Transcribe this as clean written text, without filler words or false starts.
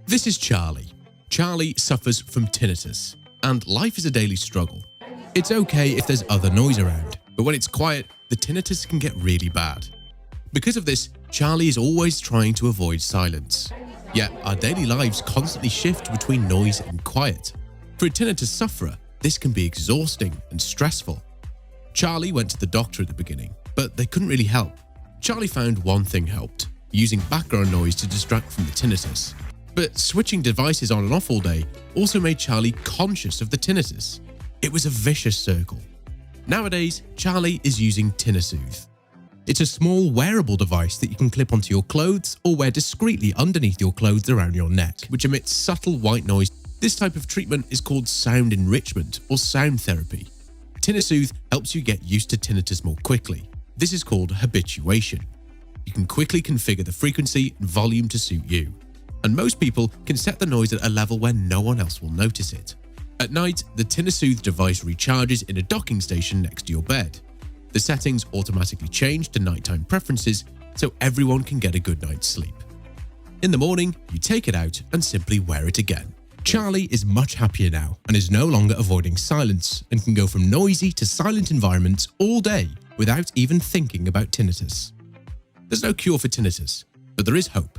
This is Charlie. Charlie suffers from tinnitus, and life is a daily struggle. It's okay if there's other noise around, but when it's quiet, the tinnitus can get really bad. Because of this, Charlie is always trying to avoid silence. Yet, our daily lives constantly shift between noise and quiet. For a tinnitus sufferer, this can be exhausting and stressful. Charlie went to the doctor at the beginning, but they couldn't really help. Charlie found one thing helped: using background noise to distract from the tinnitus. But switching devices on and off all day also made Charlie conscious of the tinnitus. It was a vicious circle. Nowadays, Charlie is using TinniSoothe. It's a small wearable device that you can clip onto your clothes or wear discreetly underneath your clothes around your neck, which emits subtle white noise. This type of treatment is called sound enrichment or sound therapy. TinniSoothe helps you get used to tinnitus more quickly. This is called habituation. You can quickly configure the frequency and volume to suit you. And most people can set the noise at a level where no one else will notice it. At night, the TinniSoothe device recharges in a docking station next to your bed. The settings automatically change to nighttime preferences so everyone can get a good night's sleep. In the morning, you take it out and simply wear it again. Charlie is much happier now and is no longer avoiding silence and can go from noisy to silent environments all day without even thinking about tinnitus. There's no cure for tinnitus, but there is hope.